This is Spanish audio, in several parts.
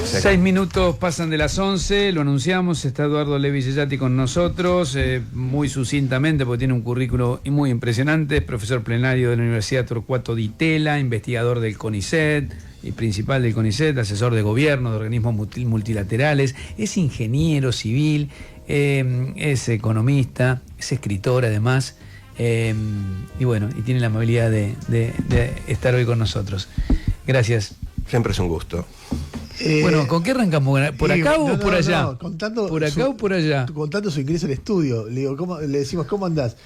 6 minutos pasan de las 11, lo anunciamos, está Eduardo Levi Cellati con nosotros, muy sucintamente porque tiene un currículo muy impresionante, es profesor plenario de la Universidad Torcuato Di Tella, investigador del CONICET y principal del CONICET, asesor de gobierno, de organismos multilaterales, es ingeniero civil, es economista, es escritor además, y bueno, y tiene la amabilidad de estar hoy con nosotros. Gracias. Siempre es un gusto. Bueno, ¿con qué arrancamos? ¿Por acá o por allá? No, contando ¿Por acá o por allá? Contando su ingreso al estudio. Le digo, le decimos, ¿cómo andás?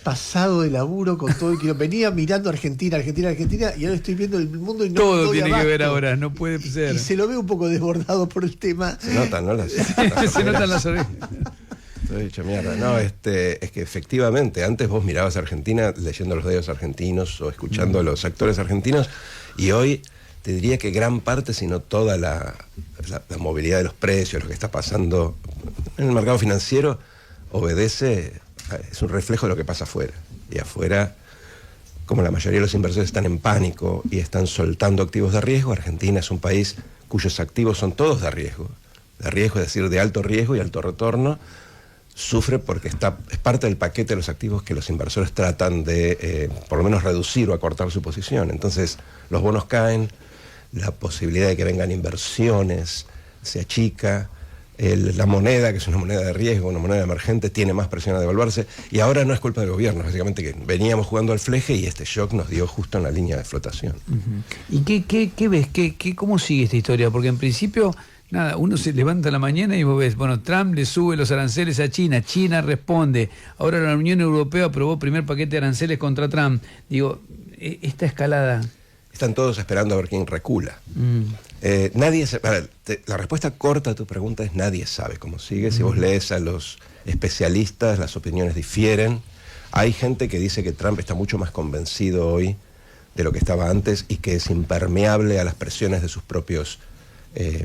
Pasado de laburo con todo el que venía mirando Argentina, y ahora estoy viendo el mundo y no todo tiene que ver ahora, no puede ser. Y se lo ve un poco desbordado por el tema. Se notan, ¿no? Se notan las orejas. Estoy hecho mierda. No, es que efectivamente, antes vos mirabas a Argentina leyendo los diarios argentinos o escuchando a los actores argentinos, y hoy te diría que gran parte, si no toda la movilidad de los precios, lo que está pasando en el mercado financiero, es un reflejo de lo que pasa afuera. Y afuera, como la mayoría de los inversores están en pánico y están soltando activos de riesgo, Argentina es un país cuyos activos son todos de riesgo, es decir, de alto riesgo y alto retorno, sufre porque es parte del paquete de los activos que los inversores tratan de, por lo menos, reducir o acortar su posición. Entonces, los bonos caen, la posibilidad de que vengan inversiones se achica, la moneda, que es una moneda de riesgo, una moneda emergente, tiene más presión a devaluarse, y ahora no es culpa del gobierno, básicamente que veníamos jugando al fleje y este shock nos dio justo en la línea de flotación. ¿Y qué ves? ¿Cómo sigue esta historia? Porque en principio, nada, uno se levanta a la mañana y vos ves, bueno, Trump le sube los aranceles a China, China responde, ahora la Unión Europea aprobó el primer paquete de aranceles contra Trump. Digo, esta escalada... Están todos esperando a ver quién recula. La respuesta corta a tu pregunta es nadie sabe cómo sigue. Si vos lees a los especialistas, las opiniones difieren. Hay gente que dice que Trump está mucho más convencido hoy de lo que estaba antes y que es impermeable a las presiones de sus propios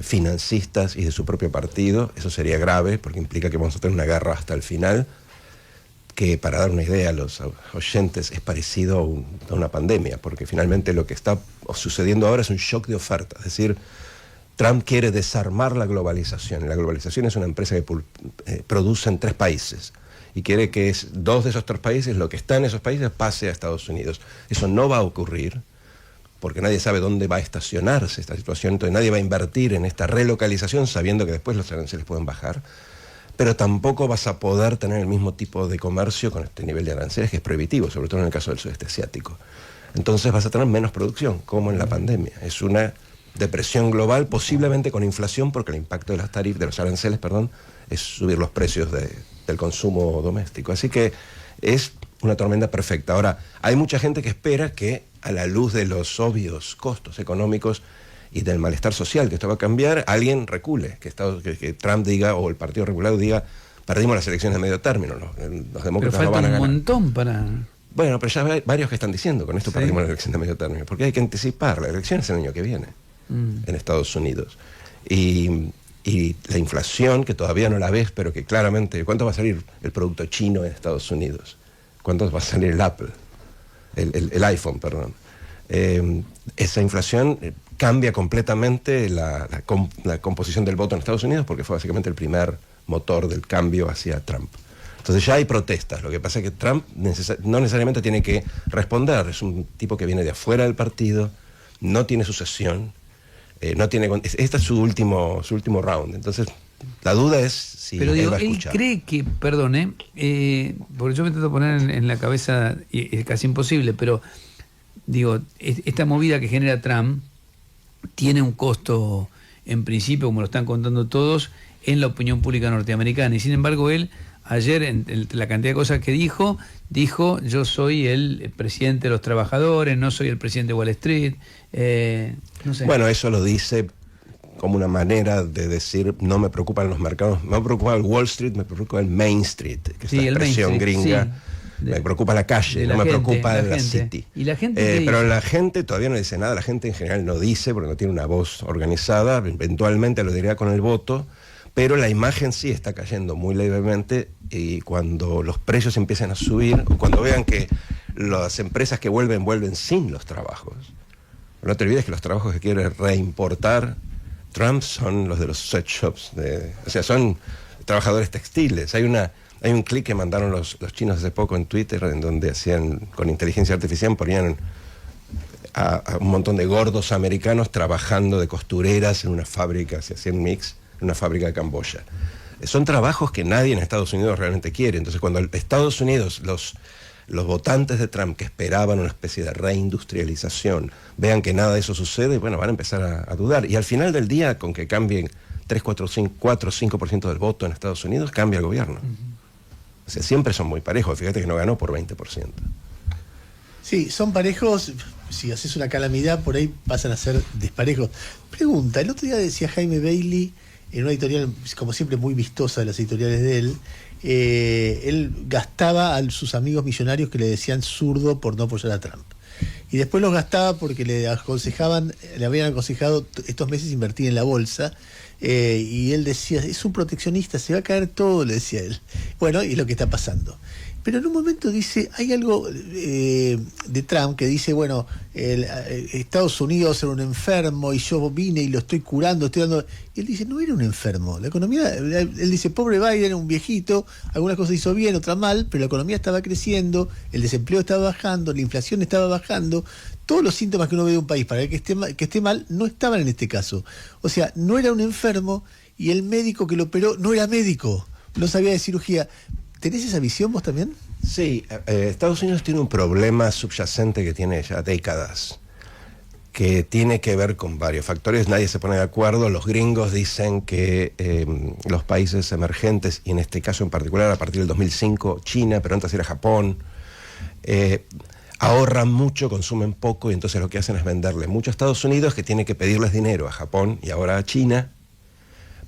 financistas y de su propio partido. Eso sería grave porque implica que vamos a tener una guerra hasta el final, que, para dar una idea a los oyentes, es parecido a una pandemia, porque finalmente lo que está sucediendo ahora es un shock de oferta. Es decir, Trump quiere desarmar la globalización. La globalización es una empresa que produce en 3 países y quiere que 2 de esos 3 países, lo que está en esos países, pase a Estados Unidos. Eso no va a ocurrir porque nadie sabe dónde va a estacionarse esta situación, entonces nadie va a invertir en esta relocalización sabiendo que después los aranceles pueden bajar. Pero tampoco vas a poder tener el mismo tipo de comercio con este nivel de aranceles, que es prohibitivo, sobre todo en el caso del sudeste asiático. Entonces vas a tener menos producción, como en la pandemia. Es una depresión global, posiblemente con inflación, porque el impacto de los aranceles, es subir los precios del consumo doméstico. Así que es una tormenta perfecta. Ahora, hay mucha gente que espera que, a la luz de los obvios costos económicos y del malestar social, que esto va a cambiar, alguien recule, que Trump diga, o el partido regulado diga, perdimos las elecciones de medio término, los demócratas no van a ganar. Pero falta un montón para... Bueno, pero ya hay varios que están diciendo, con esto perdimos la elección de medio término, porque hay que anticipar, la elección es el año que viene, en Estados Unidos. Y la inflación, que todavía no la ves, pero que claramente, ¿cuánto va a salir el producto chino en Estados Unidos? ¿Cuánto va a salir el Apple? El iPhone, perdón. Esa inflación cambia completamente la composición del voto en Estados Unidos, porque fue básicamente el primer motor del cambio hacia Trump. Entonces ya hay protestas. Lo que pasa es que Trump no necesariamente tiene que responder. Es un tipo que viene de afuera del partido, no tiene sucesión, este es su último round. Entonces la duda es si él va a escuchar. Él cree que, perdón, porque yo me intento poner en la cabeza, y es casi imposible, pero digo, esta movida que genera Trump tiene un costo, en principio, como lo están contando todos, en la opinión pública norteamericana. Y sin embargo, él, ayer, en la cantidad de cosas que dijo, yo soy el presidente de los trabajadores, no soy el presidente de Wall Street. No sé. Bueno, eso lo dice como una manera de decir, no me preocupan los mercados, no me preocupa el Wall Street, me preocupa el Main Street, que es la expresión gringa. Sí. Me preocupa la calle, no me preocupa la city. ¿Y la gente pero la gente todavía no dice nada, la gente en general no dice, porque no tiene una voz organizada, eventualmente lo diría con el voto, pero la imagen sí está cayendo muy levemente, y cuando los precios empiezan a subir, o cuando vean que las empresas que vuelven sin los trabajos, no te olvides que los trabajos que quieren reimportar Trump son los de los sweatshops, o sea, son trabajadores textiles. Hay un clic que mandaron los chinos hace poco en Twitter, en donde hacían, con inteligencia artificial, ponían a un montón de gordos americanos trabajando de costureras en una fábrica, se hacían mix, en una fábrica de Camboya. Son trabajos que nadie en Estados Unidos realmente quiere. Entonces, cuando Estados Unidos, los votantes de Trump que esperaban una especie de reindustrialización, vean que nada de eso sucede, bueno, van a empezar a dudar. Y al final del día, con que cambien 3, 4, 5% del voto en Estados Unidos, cambia el gobierno. O sea, siempre son muy parejos. Fíjate que no ganó por 20%. Sí, son parejos. Si haces una calamidad, por ahí pasan a ser desparejos. Pregunta, el otro día decía Jaime Bailey, en una editorial, como siempre, muy vistosa de las editoriales de él gastaba a sus amigos millonarios que le decían zurdo por no apoyar a Trump. Y después los gastaba porque le habían aconsejado estos meses invertir en la bolsa. Y él decía, es un proteccionista, se va a caer todo, le decía él. Bueno, y lo que está pasando. Pero en un momento dice, hay algo de Trump que dice, bueno, Estados Unidos era un enfermo y yo vine y lo estoy curando, estoy dando... Y él dice, no era un enfermo. La economía, él dice, pobre Biden, un viejito, algunas cosas hizo bien, otras mal, pero la economía estaba creciendo, el desempleo estaba bajando, la inflación estaba bajando. Todos los síntomas que uno ve de un país para que esté mal no estaban en este caso. O sea, no era un enfermo y el médico que lo operó no era médico, no sabía de cirugía. ¿Tenés esa visión vos también? Sí, Estados Unidos tiene un problema subyacente que tiene ya décadas, que tiene que ver con varios factores, nadie se pone de acuerdo. Los gringos dicen que los países emergentes, y en este caso en particular a partir del 2005, China, pero antes era Japón, ahorran mucho, consumen poco, y entonces lo que hacen es venderle mucho a Estados Unidos, que tiene que pedirles dinero a Japón y ahora a China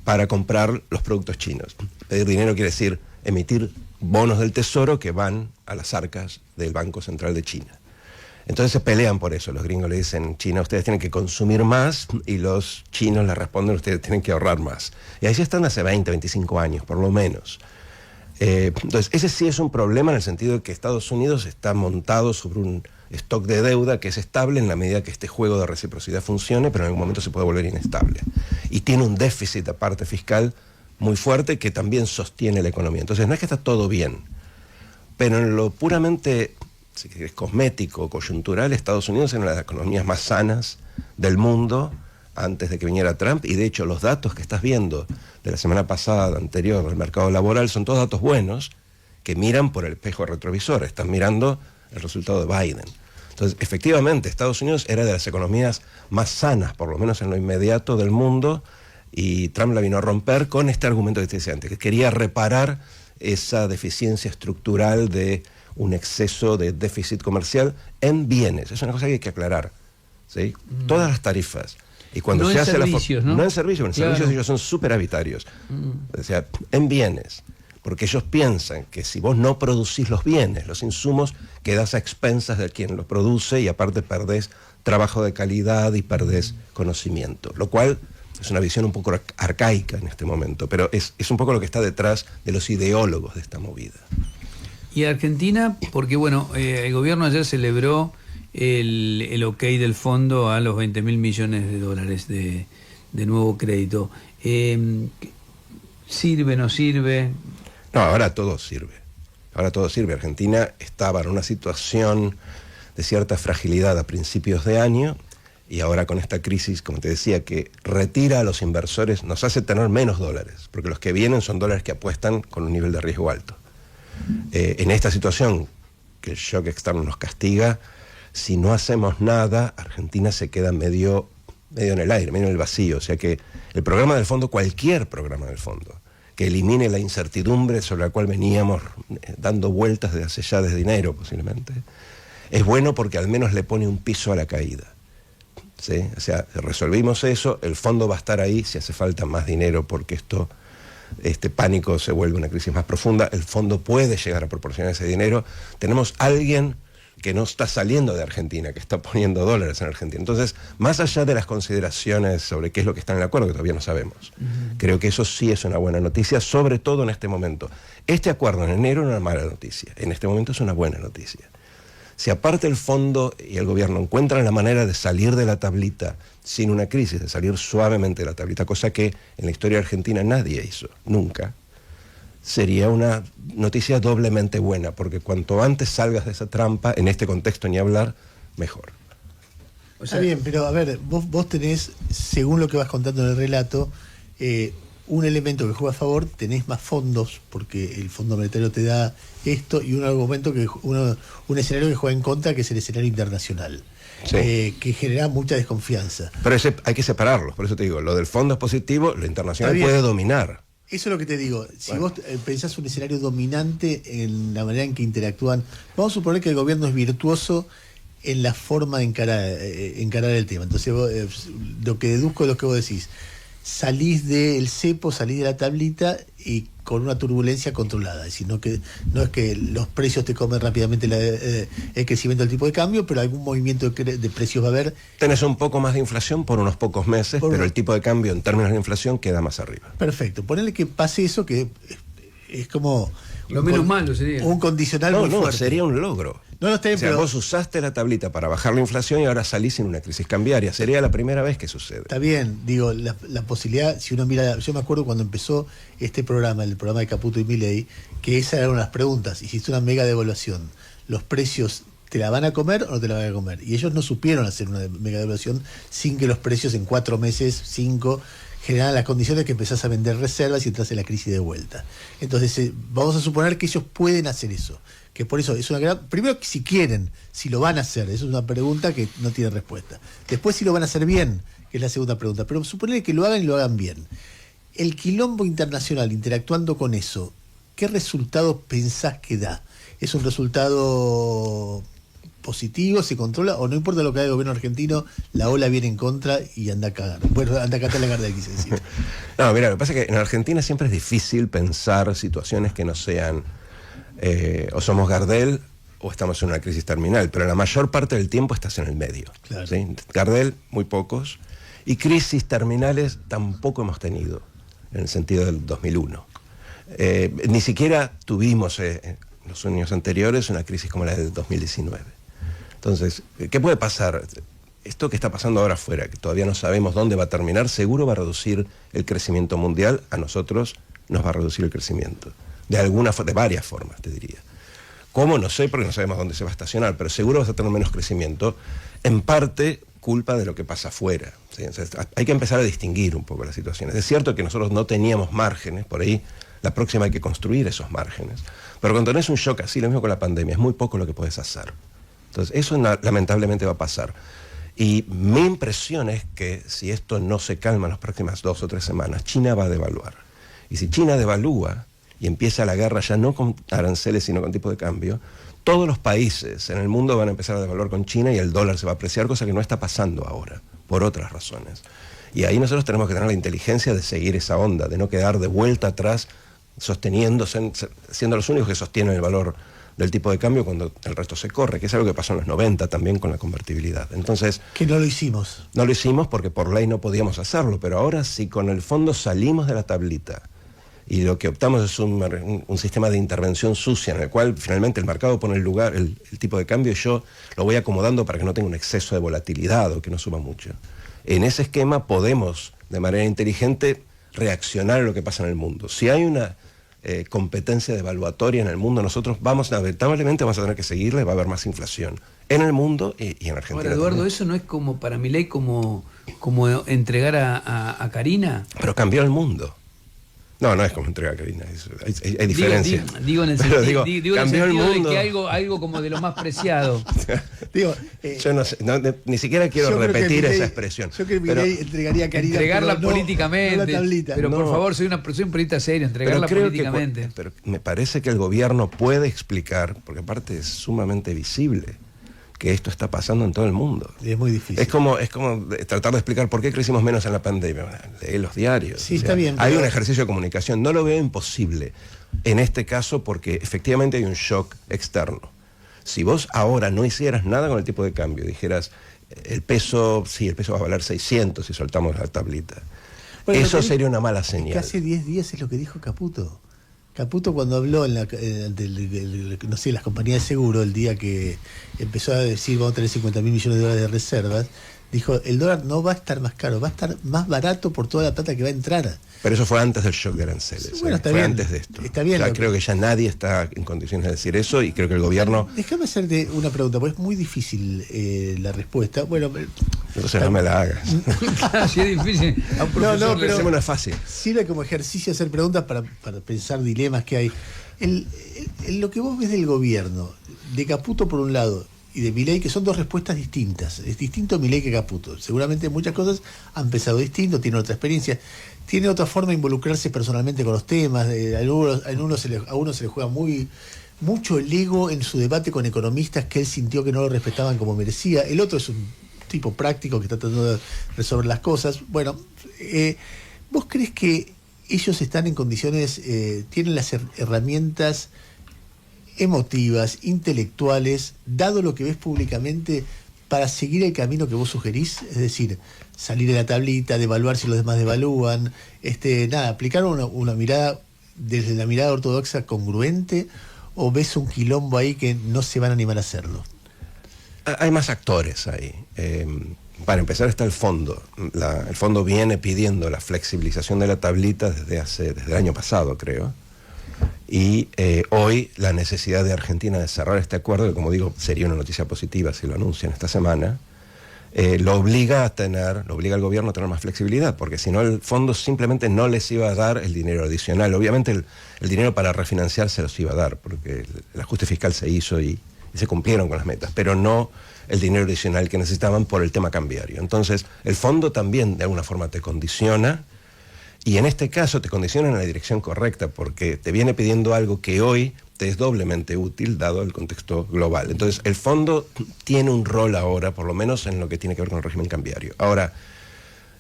para comprar los productos chinos. Pedir dinero quiere decir emitir bonos del tesoro que van a las arcas del Banco Central de China. Entonces se pelean por eso. Los gringos le dicen, China, ustedes tienen que consumir más, y los chinos le responden, ustedes tienen que ahorrar más. Y ahí están hace 20, 25 años, por lo menos. Entonces, ese sí es un problema en el sentido de que Estados Unidos está montado sobre un stock de deuda que es estable en la medida que este juego de reciprocidad funcione, pero en algún momento se puede volver inestable. Y tiene un déficit aparte fiscal muy fuerte que también sostiene la economía. Entonces, no es que está todo bien, pero en lo puramente, si querés, cosmético, coyuntural, Estados Unidos es una de las economías más sanas del mundo antes de que viniera Trump, y de hecho los datos que estás viendo de la semana pasada, anterior, del mercado laboral, son todos datos buenos que miran por el espejo retrovisor, están mirando el resultado de Biden. Entonces, efectivamente, Estados Unidos era de las economías más sanas, por lo menos en lo inmediato del mundo, y Trump la vino a romper con este argumento que te decía antes, que quería reparar esa deficiencia estructural de un exceso de déficit comercial en bienes. Es una cosa que hay que aclarar, ¿sí? Todas las tarifas. Y cuando no se en hace servicios, ¿no? No en servicios, en Claro. servicios ellos son superavitarios. O sea, en bienes. Porque ellos piensan que si vos no producís los bienes, los insumos, quedás a expensas de quien los produce, y aparte perdés trabajo de calidad y perdés conocimiento. Lo cual es una visión un poco arcaica en este momento, pero es un poco lo que está detrás de los ideólogos de esta movida. Y Argentina, porque bueno, el gobierno ayer celebró el ok del fondo a los 20.000 millones de dólares de nuevo crédito. ¿Sirve, no sirve? No, ahora todo sirve. Ahora todo sirve. Argentina estaba en una situación de cierta fragilidad a principios de año, y ahora con esta crisis, como te decía, que retira a los inversores, nos hace tener menos dólares, porque los que vienen son dólares que apuestan con un nivel de riesgo alto. En esta situación, que el shock externo nos castiga, si no hacemos nada, Argentina se queda medio en el aire, medio en el vacío. O sea que el programa del fondo, cualquier programa del fondo, que elimine la incertidumbre sobre la cual veníamos dando vueltas desde hace ya desde enero posiblemente, es bueno porque al menos le pone un piso a la caída. ¿Sí? O sea, resolvimos eso, el fondo va a estar ahí si hace falta más dinero porque este pánico se vuelve una crisis más profunda, el fondo puede llegar a proporcionar ese dinero. Tenemos alguien que no está saliendo de Argentina, que está poniendo dólares en Argentina. Entonces, más allá de las consideraciones sobre qué es lo que está en el acuerdo, que todavía no sabemos, creo que eso sí es una buena noticia, sobre todo en este momento. Este acuerdo en enero era una mala noticia, en este momento es una buena noticia. Si aparte el fondo y el gobierno encuentran la manera de salir de la tablita sin una crisis, de salir suavemente de la tablita, cosa que en la historia argentina nadie hizo, nunca, sería una noticia doblemente buena, porque cuanto antes salgas de esa trampa, en este contexto ni hablar, mejor. O sea, está bien, pero a ver, vos tenés, según lo que vas contando en el relato, un elemento que juega a favor, tenés más fondos, porque el Fondo Monetario te da esto, y un argumento un escenario que juega en contra, que es el escenario internacional, sí, que genera mucha desconfianza. Pero hay que separarlos, por eso te digo, lo del fondo es positivo, lo internacional puede dominar. Eso es lo que te digo. Si vos pensás un escenario dominante en la manera en que interactúan, vamos a suponer que el gobierno es virtuoso en la forma de encarar el tema. Entonces, lo que deduzco de lo que vos decís, salís del cepo, salís de la tablita y con una turbulencia controlada. Es decir, no es que los precios te comen rápidamente el crecimiento del tipo de cambio, pero algún movimiento de precios va a haber. Tenés un poco más de inflación por unos pocos meses, pero el tipo de cambio en términos de inflación queda más arriba. Perfecto. Ponele que pase eso, que es como... Lo menos malo sería. Un condicional muy fuerte. Sería un logro. Está bien, o sea, vos usaste la tablita para bajar la inflación y ahora salís en una crisis cambiaria. Sería la primera vez que sucede. Está bien, digo, la posibilidad, si uno mira, yo me acuerdo cuando empezó este programa, el programa de Caputo y Milei, que esa era una de las preguntas, hiciste una mega devaluación, ¿los precios te la van a comer o no te la van a comer? Y ellos no supieron hacer una mega devaluación sin que los precios en 4 meses, 5... generan las condiciones que empezás a vender reservas y entras en la crisis de vuelta. Entonces, vamos a suponer que ellos pueden hacer eso. Que por eso es una gran... Primero, si quieren, si lo van a hacer, eso es una pregunta que no tiene respuesta. Después, si lo van a hacer bien, que es la segunda pregunta. Pero suponer que lo hagan y lo hagan bien. El quilombo internacional, interactuando con eso, ¿qué resultado pensás que da? ¿Es un resultado positivo, se controla, o no importa lo que haga el gobierno argentino, la ola viene en contra y anda a cagar? Bueno, anda a catar la garda, quise decir. No, mira, lo que pasa es que en Argentina siempre es difícil pensar situaciones que no sean o somos Gardel o estamos en una crisis terminal, pero la mayor parte del tiempo estás en el medio. Claro. ¿Sí? Gardel, muy pocos, y crisis terminales tampoco hemos tenido, en el sentido del 2001. Ni siquiera tuvimos en los años anteriores una crisis como la del 2019. Entonces, ¿qué puede pasar? Esto que está pasando ahora afuera, que todavía no sabemos dónde va a terminar, seguro va a reducir el crecimiento mundial. A nosotros nos va a reducir el crecimiento. De varias formas, te diría. ¿Cómo? No sé, porque no sabemos dónde se va a estacionar, pero seguro vas a tener menos crecimiento, en parte culpa de lo que pasa afuera. ¿Sí? Entonces, hay que empezar a distinguir un poco las situaciones. Es cierto que nosotros no teníamos márgenes, por ahí la próxima hay que construir esos márgenes. Pero cuando tenés un shock así, lo mismo con la pandemia, es muy poco lo que podés hacer. Entonces, eso lamentablemente va a pasar. Y mi impresión es que si esto no se calma en las próximas 2 o 3 semanas, China va a devaluar. Y si China devalúa y empieza la guerra ya no con aranceles, sino con tipo de cambio, todos los países en el mundo van a empezar a devaluar con China y el dólar se va a apreciar, cosa que no está pasando ahora, por otras razones. Y ahí nosotros tenemos que tener la inteligencia de seguir esa onda, de no quedar de vuelta atrás, sosteniéndose, siendo los únicos que sostienen el valor del tipo de cambio cuando el resto se corre, que es algo que pasó en los 90 también con la convertibilidad. Entonces, que no lo hicimos. No lo hicimos porque por ley no podíamos hacerlo, pero ahora si con el fondo salimos de la tablita y lo que optamos es un sistema de intervención sucia en el cual finalmente el mercado pone el tipo de cambio y yo lo voy acomodando para que no tenga un exceso de volatilidad o que no suba mucho. En ese esquema podemos de manera inteligente reaccionar a lo que pasa en el mundo. Si hay una competencia devaluatoria en el mundo, nosotros lamentablemente vamos a tener que seguirle, va a haber más inflación en el mundo y en Argentina. Ahora, Eduardo, también. ¿eso no es como para Milei como entregar a Karina? Pero cambió el mundo. No es como entregar a Karina, hay diferencia. Digo en el sentido, cambió el mundo. De que algo como de lo más preciado. Yo no sé, ni siquiera quiero repetir esa expresión. Yo creo que Milei entregaría a Karina. Entregarla políticamente. No la tablita. Pero por favor, soy un periodista serio, entregarla políticamente. Pero me parece que el gobierno puede explicar, porque aparte es sumamente visible, que esto está pasando en todo el mundo. Es muy difícil. Es como tratar de explicar por qué crecimos menos en la pandemia. Lee los diarios. Sí, está bien. Hay un ejercicio de comunicación. No lo veo imposible en este caso porque efectivamente hay un shock externo. Si vos ahora no hicieras nada con el tipo de cambio, dijeras, el peso va a valer 600 si soltamos la tablita. Bueno, eso sería una mala señal. Hace 10 días es lo que dijo Caputo. Caputo cuando habló en no sé, las compañías de seguro, el día que empezó a decir vamos a tener 50.000 millones de dólares de reservas, dijo, el dólar no va a estar más caro, va a estar más barato por toda la plata que va a entrar. Pero eso fue antes del shock de aranceles. Sí, bueno, está fue bien, antes de esto. Está bien. Ya creo que ya nadie está en condiciones de decir eso y creo que el gobierno... Déjame hacerte una pregunta, porque es muy difícil la respuesta. Bueno, entonces no me la hagas. Sí, es difícil. No, pero hacemos una fácil. sirve como ejercicio hacer preguntas para pensar dilemas que hay. Lo que vos ves del gobierno, de Caputo por un lado y de Milei, que son dos respuestas distintas. Es distinto Milei que Caputo. Seguramente muchas cosas han pensado distinto, tiene otra experiencia, tiene otra forma de involucrarse personalmente con los temas. A uno se le juega mucho el ego en su debate con economistas que él sintió que no lo respetaban como merecía. El otro es un tipo práctico que está tratando de resolver las cosas. Bueno, ¿vos crees que ellos están en condiciones, tienen las herramientas emotivas, intelectuales, dado lo que ves públicamente, para seguir el camino que vos sugerís? Es decir, salir de la tablita, devaluar si los demás devalúan, aplicar una mirada, desde la mirada ortodoxa, congruente, o ves un quilombo ahí que no se van a animar a hacerlo? Hay más actores ahí. Para empezar está el fondo. El fondo viene pidiendo la flexibilización de la tablita desde el año pasado, creo. Y hoy la necesidad de Argentina de cerrar este acuerdo, que como digo sería una noticia positiva si lo anuncian esta semana, lo obliga al gobierno a tener más flexibilidad, porque si no el fondo simplemente no les iba a dar el dinero adicional. Obviamente el dinero para refinanciar se los iba a dar, porque el ajuste fiscal se hizo y se cumplieron con las metas, pero no el dinero adicional que necesitaban por el tema cambiario. Entonces el fondo también de alguna forma te condiciona. Y en este caso te condiciona en la dirección correcta, porque te viene pidiendo algo que hoy te es doblemente útil dado el contexto global. Entonces el fondo tiene un rol ahora, por lo menos en lo que tiene que ver con el régimen cambiario. Ahora,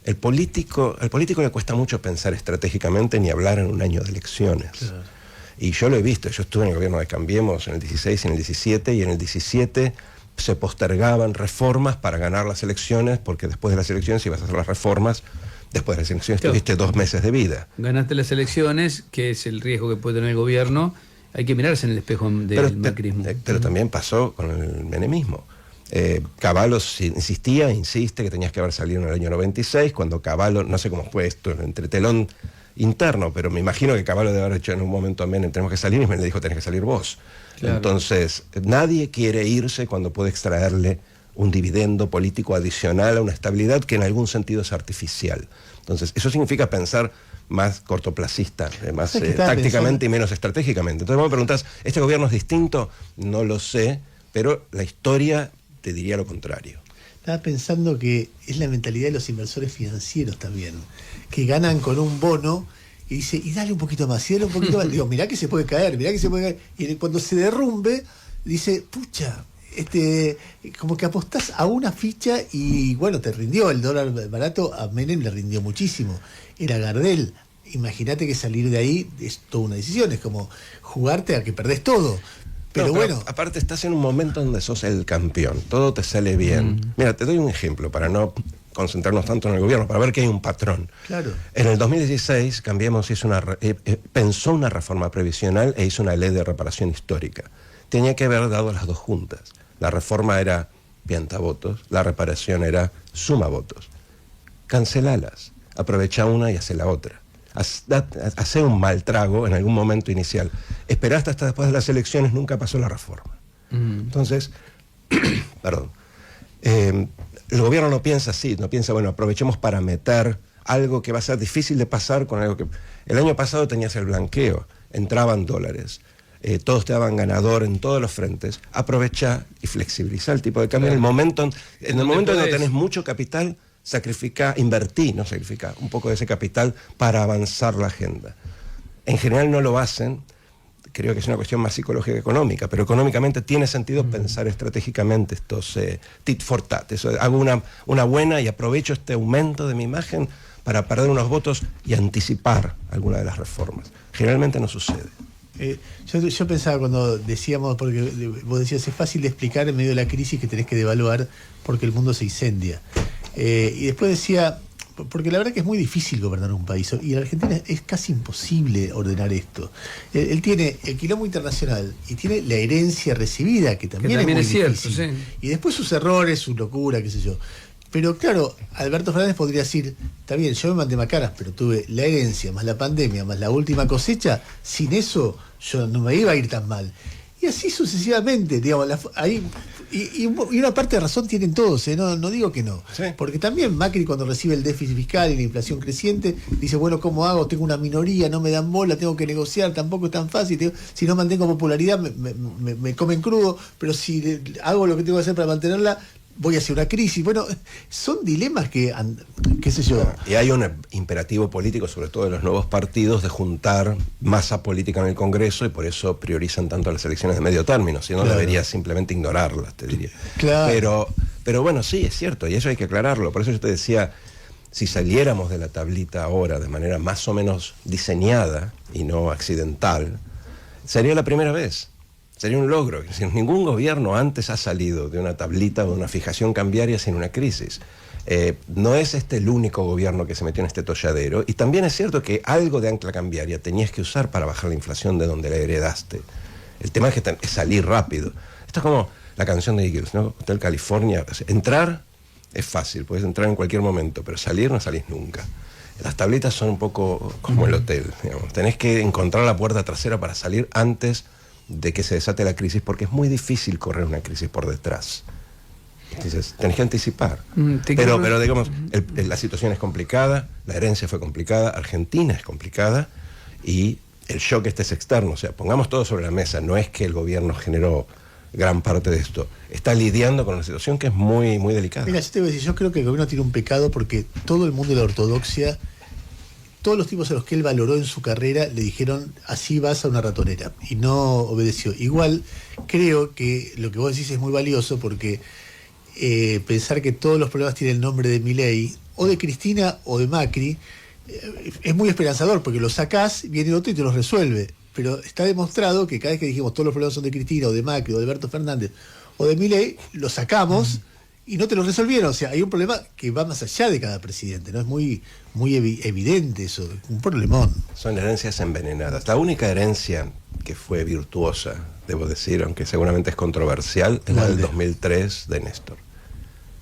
al político le cuesta mucho pensar estratégicamente ni hablar en un año de elecciones. Claro. Y yo lo he visto, yo estuve en el gobierno de Cambiemos en el 16 y en el 17, y en el 17 se postergaban reformas para ganar las elecciones, porque después de las elecciones ibas a hacer las reformas. Después de las elecciones tuviste 2 meses de vida. Ganaste las elecciones, que es el riesgo que puede tener el gobierno. Hay que mirarse en el espejo del macrismo. Pero también pasó con el menemismo. Cavallo insiste que tenías que haber salido en el año 96, cuando Cavallo, no sé cómo fue esto, entre telón interno, pero me imagino que Cavallo debe haber hecho en un momento a Menem, tenemos que salir, y Menem le dijo, tenés que salir vos. Claro. Entonces, nadie quiere irse cuando puede extraerle un dividendo político adicional a una estabilidad que en algún sentido es artificial. Entonces, eso significa pensar más cortoplacista, más tácticamente y menos estratégicamente. Entonces, vos me preguntás, ¿este gobierno es distinto? No lo sé, pero la historia te diría lo contrario. Estaba pensando que es la mentalidad de los inversores financieros también, que ganan con un bono y dice, y dale un poquito más, y dale un poquito más. Digo, mirá que se puede caer, mirá que se puede caer. Y cuando se derrumbe, dice, pucha, como que apostás a una ficha y bueno, te rindió el dólar barato. A Menem le rindió muchísimo, era Gardel. Imagínate que salir de ahí es toda una decisión, es como jugarte a que perdés todo. Pero bueno, aparte estás en un momento donde sos el campeón, todo te sale bien. Mira, te doy un ejemplo para no concentrarnos tanto en el gobierno, para ver que hay un patrón. Claro. En el 2016 Cambiemos pensó una reforma previsional e hizo una ley de reparación histórica. Tenía que haber dado las dos juntas. La reforma era piantavotos, la reparación era sumavotos. Cancelalas, aprovecha una y hace la otra. Hace un mal trago en algún momento inicial. Esperaste hasta después de las elecciones, nunca pasó la reforma. Entonces, perdón, el gobierno no piensa así, no piensa, bueno, aprovechemos para meter algo que va a ser difícil de pasar con algo que... El año pasado tenías el blanqueo, entraban dólares. Todos te daban ganador en todos los frentes. Aprovecha y flexibiliza el tipo de cambio. Claro. En el momento en que tenés mucho capital, invertí un poco de ese capital para avanzar la agenda. En general no lo hacen, creo que es una cuestión más psicológica que económica, pero económicamente tiene sentido pensar estratégicamente estos tit for tat. Eso, hago una buena y aprovecho este aumento de mi imagen para perder unos votos y anticipar alguna de las reformas. Generalmente no sucede. Yo pensaba cuando decíamos, porque vos decías, es fácil de explicar en medio de la crisis que tenés que devaluar porque el mundo se incendia. Y después decía, porque la verdad que es muy difícil gobernar un país, y en Argentina es casi imposible ordenar esto. Él tiene el quilombo internacional y tiene la herencia recibida, que también es muy difícil. Cierto, sí. Y después sus errores, su locura, qué sé yo. Pero claro, Alberto Fernández podría decir, está bien, yo me mandé macanas, pero tuve la herencia, más la pandemia, más la última cosecha, sin eso yo no me iba a ir tan mal. Y así sucesivamente, digamos, y una parte de razón tienen todos, no digo que no. Sí. Porque también Macri, cuando recibe el déficit fiscal y la inflación creciente, dice, bueno, ¿cómo hago? Tengo una minoría, no me dan bola, tengo que negociar, tampoco es tan fácil. Si no mantengo popularidad, me comen crudo, pero si hago lo que tengo que hacer para mantenerla, voy hacia una crisis. Bueno, son dilemas que, qué sé yo. Y hay un imperativo político, sobre todo de los nuevos partidos, de juntar masa política en el Congreso, y por eso priorizan tanto las elecciones de medio término. Si no, Claro. debería simplemente ignorarlas, te diría. Claro. Pero bueno, sí, es cierto, y eso hay que aclararlo. Por eso yo te decía, si saliéramos de la tablita ahora de manera más o menos diseñada y no accidental, sería la primera vez. Sería un logro. Es decir, ningún gobierno antes ha salido de una tablita o de una fijación cambiaria sin una crisis. No es este el único gobierno que se metió en este tolladero, y también es cierto que algo de ancla cambiaria tenías que usar para bajar la inflación de donde la heredaste. El tema es que es salir rápido. Esto es como la canción de Eagles, ¿no? Hotel California. O sea, entrar es fácil, puedes entrar en cualquier momento, pero salir no salís nunca. Las tablitas son un poco como el hotel, digamos. Tenés que encontrar la puerta trasera para salir antes de que se desate la crisis, porque es muy difícil correr una crisis por detrás. Entonces, tenés que anticipar. Pero digamos, la situación es complicada, la herencia fue complicada, Argentina es complicada, y el shock este es externo. O sea, pongamos todo sobre la mesa. No es que el gobierno generó gran parte de esto. Está lidiando con una situación que es muy, muy delicada. Mira, yo te voy a decir, yo creo que el gobierno tiene un pecado, porque todo el mundo de la ortodoxia, todos los tipos a los que él valoró en su carrera, le dijeron, así vas a una ratonera, y no obedeció. Igual creo que lo que vos decís es muy valioso, porque pensar que todos los problemas tienen el nombre de Milei, o de Cristina, o de Macri, es muy esperanzador, porque los sacás, viene otro y te los resuelve. Pero está demostrado que cada vez que dijimos todos los problemas son de Cristina, o de Macri, o de Alberto Fernández, o de Milei, los sacamos y no te los resolvieron. O sea, hay un problema que va más allá de cada presidente, ¿no? Es muy evidente eso, un problemón. Son herencias envenenadas. La única herencia que fue virtuosa, debo decir, aunque seguramente es controversial, es la del 2003 de Néstor.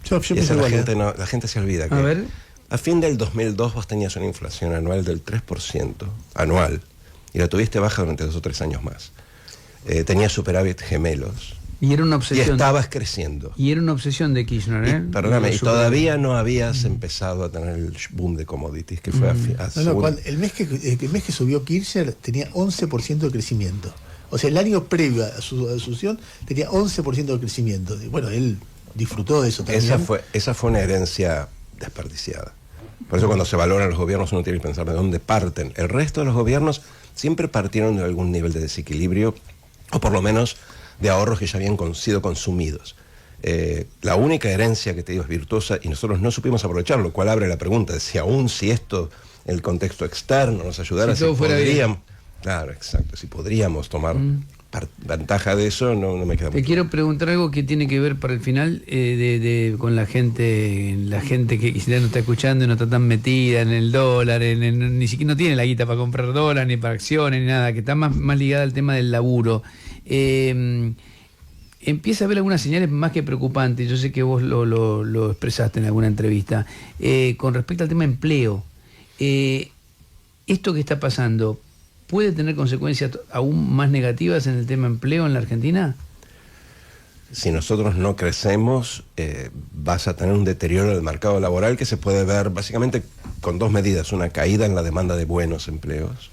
Y esa la gente se olvida que a fin del 2002 vos tenías una inflación anual del 3% anual, y la tuviste baja durante 2 o 3 años más. Tenías superávit gemelos. Y era una obsesión. Y estabas creciendo. Y era una obsesión de Kirchner, ¿eh? Perdóname, y todavía no habías empezado a tener el boom de commodities, que fue el mes que subió Kirchner tenía 11% de crecimiento. O sea, el año previo a su asunción tenía 11% de crecimiento. Bueno, él disfrutó de eso también. Esa fue una herencia desperdiciada. Por eso cuando se valoran los gobiernos uno tiene que pensar de dónde parten. El resto de los gobiernos siempre partieron de algún nivel de desequilibrio, o por lo menos de ahorros que ya habían sido consumidos. La única herencia que te digo es virtuosa, y nosotros no supimos aprovecharlo, lo cual abre la pregunta de si aún si esto, en el contexto externo, nos ayudara, si podríamos, claro, exacto, si podríamos tomar ventaja de eso, no me queda Te quiero preguntar algo que tiene que ver para el final con la gente que quizás no está escuchando y no está tan metida en el dólar, ni siquiera no tiene la guita para comprar dólar, ni para acciones, ni nada, que está más ligada al tema del laburo. Empieza a haber algunas señales más que preocupantes. Yo sé que vos lo expresaste en alguna entrevista con respecto al tema empleo. Esto que está pasando ¿puede tener consecuencias aún más negativas en el tema empleo en la Argentina? Si nosotros no crecemos, vas a tener un deterioro del mercado laboral que se puede ver básicamente con 2 medidas: una caída en la demanda de buenos empleos,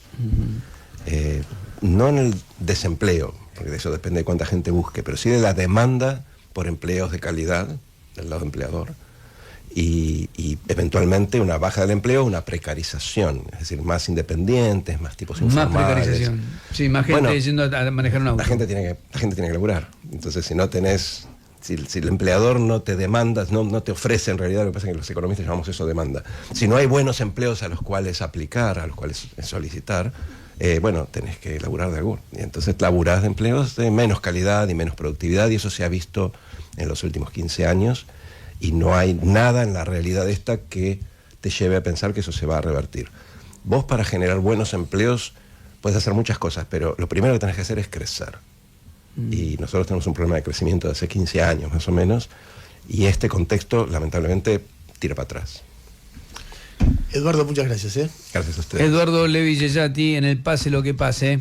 no en el desempleo, porque de eso depende de cuánta gente busque, pero sí de la demanda por empleos de calidad del lado empleador, y eventualmente una baja del empleo, una precarización, es decir, más independientes, más tipos informales. Más precarización, sí, más gente yendo a manejar un auto. La gente tiene que laburar. Entonces, si no tenés, si el empleador no te demanda, no te ofrece, en realidad lo que pasa es que los economistas llamamos eso demanda. Si no hay buenos empleos a los cuales aplicar, a los cuales solicitar, tenés que laburar de algún. Y entonces laburás de empleos de menos calidad y menos productividad, y eso se ha visto en los últimos 15 años, y no hay nada en la realidad esta que te lleve a pensar que eso se va a revertir. Vos, para generar buenos empleos, puedes hacer muchas cosas, pero lo primero que tenés que hacer es crecer. Y nosotros tenemos un problema de crecimiento de hace 15 años más o menos, y este contexto lamentablemente tira para atrás. Eduardo, muchas gracias. Gracias a ustedes. Eduardo Levi Yeyati, en el Pase lo que pase.